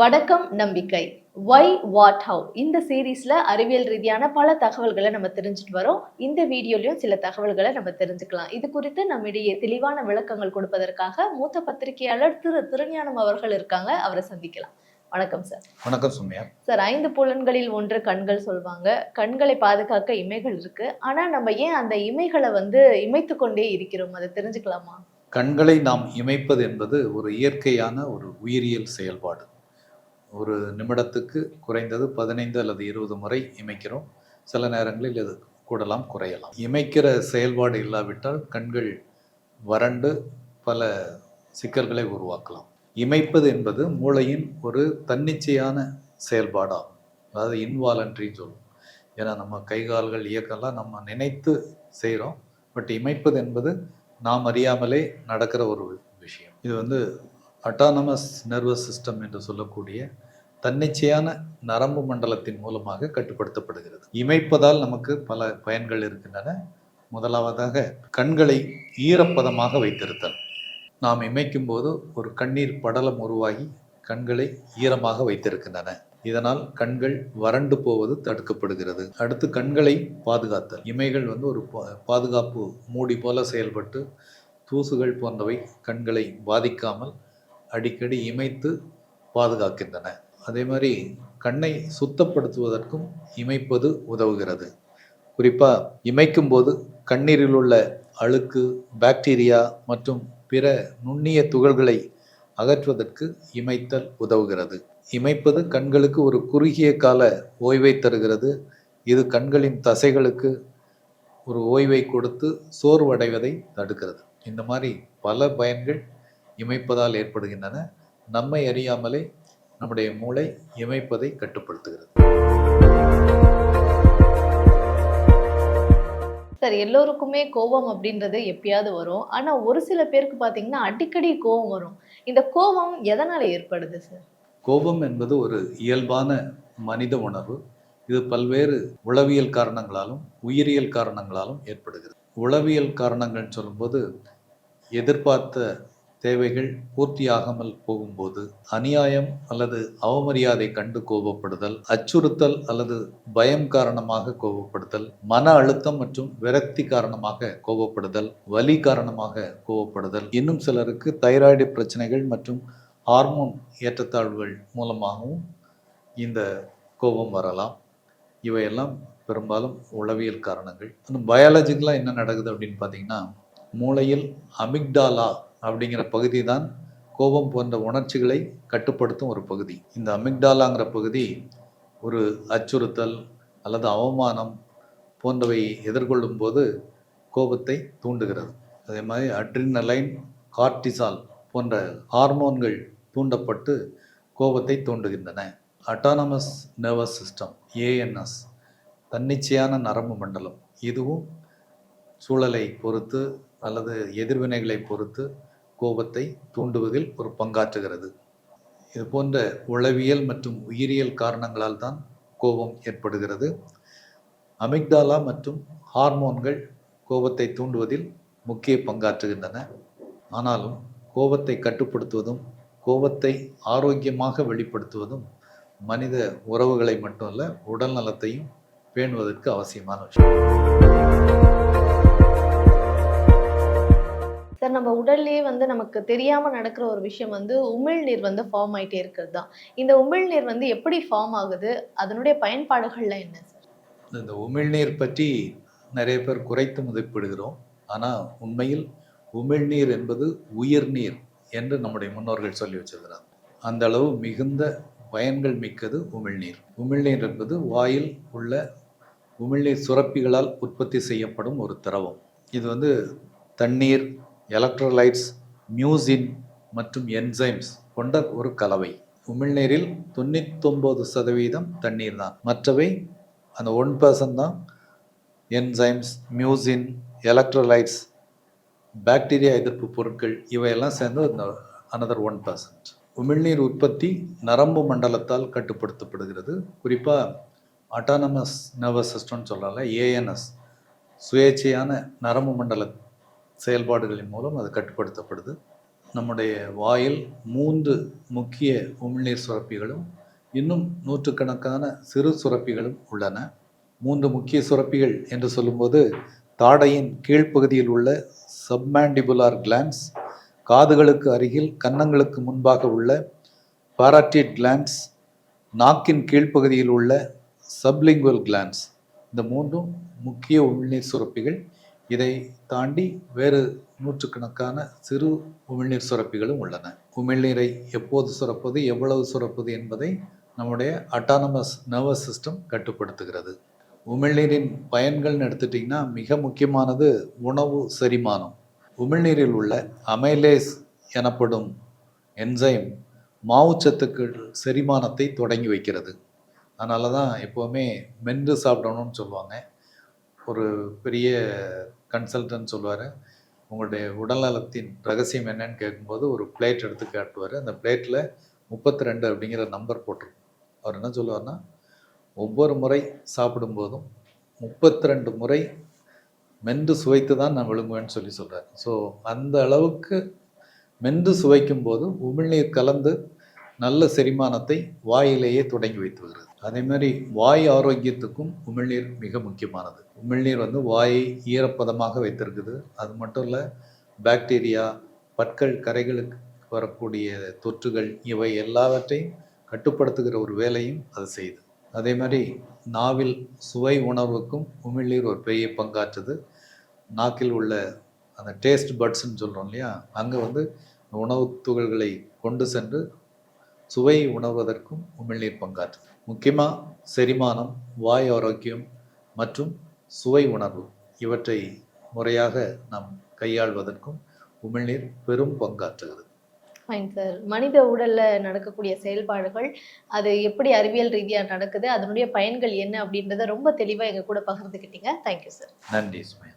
வணக்கம் நம்பிக்கை. Why what have இந்த சீரீஸ்ல அறிவியல் ரீதியான பல தகவல்களை நம்ம தெரிஞ்சுட்டு வரோம். இந்த வீடியோலயும் சில தகவல்களை நம்ம தெரிஞ்சுக்கலாம். இது குறித்து நம்மிடையே தெளிவான விளக்கங்கள் கொடுப்பதற்காக மூத்த பத்திரிகையாளர் திருஞானம் அவர்கள் இருக்காங்க. அவரை சந்திக்கலாம். வணக்கம் சார். வணக்கம் சுமையா. சார், 5 புலன்களில் ஒன்று கண்கள் சொல்வாங்க. கண்களை பாதுகாக்க இமைகள் இருக்கு. ஆனா நம்ம ஏன் அந்த இமைகளை இமைத்து கொண்டே இருக்கிறோம்? அதை தெரிஞ்சுக்கலாமா? கண்களை நாம் இமைப்பது என்பது ஒரு இயற்கையான ஒரு உயிரியல் செயல்பாடு. ஒரு நிமிடத்துக்கு குறைந்தது 15 அல்லது 20 முறை இமைக்கிறோம். சில நேரங்களில் இது கூடலாம் குறையலாம். இமைக்கிற செயல்பாடு இல்லாவிட்டால் கண்கள் வறண்டு பல சிக்கல்களை உருவாக்கலாம். இமைப்பது என்பது மூளையின் ஒரு தன்னிச்சையான செயல்பாடாகும். அதாவது இன்வாலன்ட்ரின்னு சொல்லுவோம். ஏன்னா நம்ம கைகால்கள் இயக்கெல்லாம் நம்ம நினைத்து செய்கிறோம். பட் இமைப்பது என்பது நாம் அறியாமலே நடக்கிற ஒரு விஷயம். இது அட்டானமஸ் நர்வஸ் சிஸ்டம் என்று சொல்லக்கூடிய தன்னிச்சையான நரம்பு மண்டலத்தின் மூலமாக கட்டுப்படுத்தப்படுகிறது. இமைப்பதால் நமக்கு பல பயன்கள் இருக்கின்றன. முதலாவதாக கண்களை ஈரப்பதமாக வைத்திருத்தல். நாம் இமைக்கும் போது ஒரு கண்ணீர் படலம் உருவாகி கண்களை ஈரமாக வைத்திருக்கின்றன. இதனால் கண்கள் வறண்டு போவது தடுக்கப்படுகிறது. அடுத்து கண்களை பாதுகாத்தல். இமைகள் ஒரு பாதுகாப்பு மூடி போல செயல்பட்டு தூசுகள் போன்றவை கண்களை பாதிக்காமல் அடிக்கடி இமைத்து பாதுகாக்கின்றன. அதே மாதிரி கண்ணை சுத்தப்படுத்துவதற்கும் இமைப்பது உதவுகிறது. குறிப்பாக இமைக்கும் போது கண்ணீரில் உள்ள அழுக்கு, பாக்டீரியா மற்றும் பிற நுண்ணிய துகள்களை அகற்றுவதற்கு இமைத்தல் உதவுகிறது. இமைப்பது கண்களுக்கு ஒரு குறுகிய கால ஓய்வை தருகிறது. இது கண்களின் தசைகளுக்கு ஒரு ஓய்வை கொடுத்து சோர்வடைவதை தடுக்கிறது. இந்த மாதிரி பல பயன்கள் இமைப்பதால் ஏற்படுகின்றன. நம்மை அறியாமலே நம்முடைய மூளை இமைப்பதை கட்டுப்படுத்துகிறது. சார், எல்லோருக்குமே கோபம் அப்படின்றது எப்பயாவது வரும். ஆனா ஒரு சில பேருக்கு பாத்தீங்கன்னா அடிக்கடி கோபம் வரும். இந்த கோபம் எதனால ஏற்படுது சார்? கோபம் என்பது ஒரு இயல்பான மனித உணர்வு. இது பல்வேறு உளவியல் காரணங்களாலும் உயிரியல் காரணங்களாலும் ஏற்படுகிறது. உளவியல் காரணங்கள் சொல்லும்போது எதிர்பார்த்த தேவைகள் பூர்த்தியாகாமல் போகும்போது, அநியாயம் அல்லது அவமரியாதை கண்டு கோபப்படுதல், அச்சுறுத்தல் அல்லது பயம் காரணமாக கோபப்படுதல், மன அழுத்தம் மற்றும் விரக்தி காரணமாக கோபப்படுதல், வலி காரணமாக கோபப்படுதல், இன்னும் சிலருக்கு தைராய்டு பிரச்சனைகள் மற்றும் ஹார்மோன் ஏற்றத்தாழ்வுகள் மூலமாகவும் இந்த கோபம் வரலாம். இவையெல்லாம் பெரும்பாலும் உளவியல் காரணங்கள். பயாலஜிக்கலாக என்ன நடக்குது அப்படின்னு பார்த்தீங்கன்னா, மூளையில் அமிக்டாலா அப்படிங்கிற பகுதி தான் கோபம் போன்ற உணர்ச்சிகளை கட்டுப்படுத்தும் ஒரு பகுதி. இந்த அமிக்டாலாங்கிற பகுதி ஒரு அச்சுறுத்தல் அல்லது அவமானம் போன்றவை எதிர்கொள்ளும் போது கோபத்தை தூண்டுகிறது. அதே மாதிரி அட்ரினலைன், கார்டிசால் போன்ற ஹார்மோன்கள் தூண்டப்பட்டு கோபத்தை தூண்டுகின்றன. அட்டானமஸ் நர்வஸ் சிஸ்டம், ஏஎன்எஸ், தன்னிச்சையான நரம்பு மண்டலம், இதுவும் சூழலை பொறுத்து அல்லது எதிர்வினைகளை பொறுத்து கோபத்தை தூண்டுவதில் ஒரு பங்காற்றுகிறது. இது போன்ற உளவியல் மற்றும் உயிரியல் காரணங்களால் தான் கோபம் ஏற்படுகிறது. அமிக்டாலா மற்றும் ஹார்மோன்கள் கோபத்தை தூண்டுவதில் முக்கிய பங்காற்றுகின்றன. ஆனாலும் கோபத்தை கட்டுப்படுத்துவதும் கோபத்தை ஆரோக்கியமாக வெளிப்படுத்துவதும் மனித உறவுகளை மட்டுமல்ல, உடல் நலத்தையும் பேணுவதற்கு அவசியமான விஷயம். சார், நம்ம உடல்லே நமக்கு தெரியாம நடக்கிற ஒரு விஷயம் உமிழ்நீர் ஃபார்ம் ஆயிட்டே இருக்கிறது தான். இந்த உமிழ்நீர் எப்படி ஃபார்ம் ஆகுது? அதனுடைய பயன்பாடுகள்லாம் என்ன சார்? இந்த உமிழ்நீர் பற்றி நிறைய பேர் குறைத்து மதிப்பிடுகிறோம். ஆனால் உண்மையில் உமிழ்நீர் என்பது உயிர்நீர் என்று நம்முடைய முன்னோர்கள் சொல்லி வச்சிருக்கிறாங்க. அந்த அளவு மிகுந்த பயன்கள் மிக்கது உமிழ்நீர். உமிழ்நீர் என்பது வாயில் உள்ள உமிழ்நீர் சுரப்பிகளால் உற்பத்தி செய்யப்படும் ஒரு திரவம். இது தண்ணீர், எலக்ட்ரோலைட்ஸ், மியூசின் மற்றும் என்சைம்ஸ் கொண்ட ஒரு கலவை. உமிழ்நீரில் 99% தண்ணீர் தான். மற்றவை அந்த 1% தான் என்சைம்ஸ், மியூசின், எலக்ட்ரோலைட்ஸ், பாக்டீரியா எதிர்ப்பு பொருட்கள், இவையெல்லாம் சேர்ந்து அனதர் 1%. உமிழ்நீர் உற்பத்தி நரம்பு மண்டலத்தால் கட்டுப்படுத்தப்படுகிறது. குறிப்பாக அட்டானமஸ் நர்வஸ் சிஸ்டம்னு சொல்கிறாங்க, ஏஎன்எஸ், சுயேட்சையான நரம்பு மண்டல செயல்பாடுகளின் மூலம் அது கட்டுப்படுத்தப்படுது. நம்முடைய வாயில் 3 முக்கிய உமிழ்நீர் சுரப்பிகளும் இன்னும் நூற்றுக்கணக்கான சிறு சுரப்பிகளும் உள்ளன. 3 முக்கிய சுரப்பிகள் என்று சொல்லும்போது தாடையின் கீழ்ப்பகுதியில் உள்ள சப்மாண்டிபுலார் கிளாண்ட்ஸ், காதுகளுக்கு அருகில் கன்னங்களுக்கு முன்பாக உள்ள பாராட்டிட் கிளாண்ட்ஸ், நாக்கின் கீழ்ப்பகுதியில் உள்ள சப்லிங்குவல் கிளாண்ட்ஸ். இந்த 3ம் முக்கிய உமிழ்நீர் சுரப்பிகள். இதை தாண்டி வேறு நூற்றுக்கணக்கான சிறு உமிழ்நீர் சுரப்பிகளும் உள்ளன. உமிழ்நீரை எப்போது சுரப்பது, எவ்வளவு சுரப்பது என்பதை நம்முடைய அட்டானமஸ் நர்வஸ் சிஸ்டம் கட்டுப்படுத்துகிறது. உமிழ்நீரின் பயன்கள்னு எடுத்துட்டிங்கன்னா மிக முக்கியமானது உணவு செரிமானம். உமிழ்நீரில் உள்ள அமைலேஸ் எனப்படும் என்சைம் மாவுச்சத்துக்கள் செரிமானத்தை தொடங்கி வைக்கிறது. அதனால தான் எப்போவுமே மென்று சாப்பிடணும்னு சொல்லுவாங்க. ஒரு பெரிய கன்சல்டன்ட் சொல்லுவார், உங்களுடைய உடல்நலத்தின் ரகசியம் என்னன்னு கேட்கும்போது ஒரு பிளேட் எடுத்து காட்டுவார். அந்த பிளேட்டில் 32 அப்படிங்கிற நம்பர் போட்டிருக்கும். அவர் என்ன சொல்லுவார்னா, ஒவ்வொரு முறை சாப்பிடும்போதும் 32 முறை மென்று சுவைத்து தான் நான் விழுங்குவேன்னு சொல்கிறார். ஸோ அந்த அளவுக்கு மென்று சுவைக்கும் போது உமிழ்நீர் கலந்து நல்ல செரிமானத்தை வாயிலேயே தொடங்கி வைத்து வருகிறது. அதே மாதிரி வாய் ஆரோக்கியத்துக்கும் உமிழ்நீர் மிக முக்கியமானது. உமிழ்நீர் வாயை ஈரப்பதமாக வைத்திருக்குது. அது மட்டும் இல்லை, பாக்டீரியா, பற்கள் கரைகளுக்கு வரக்கூடிய தொற்றுகள் இவை எல்லாவற்றையும் கட்டுப்படுத்துகிற ஒரு வேலையும் அது செய்யுது. அதே மாதிரி நாவில் சுவை உணர்வுக்கும் உமிழ்நீர் ஒரு பெரிய பங்காற்றுது. நாக்கில் உள்ள அந்த டேஸ்ட் பட்ஸ்ன்னு சொல்கிறோம் இல்லையா, அங்கே உணவு துகள்களை கொண்டு சென்று சுவை உணர்வதற்கும் உமிழ்நீர் பங்காற்றுது. முக்கியமாக செரிமானம், வாய் ஆரோக்கியம் மற்றும் சுவை உணர்வு இவற்றை முறையாக நாம் கையாள்வதற்கும் உமிழ்நீர் பெரும் பங்காற்றுகிறது. Fine sir. மனித உடல்ல நடக்கக்கூடிய செயல்பாடுகள் அது எப்படி அறிவியல் ரீதியாக நடக்குது, அதனுடைய பயன்கள் என்ன அப்படின்றத ரொம்ப தெளிவாக எங்க கூட பகிர்ந்துக்கிட்டீங்க. Thank you sir. நன்றி சுமையா.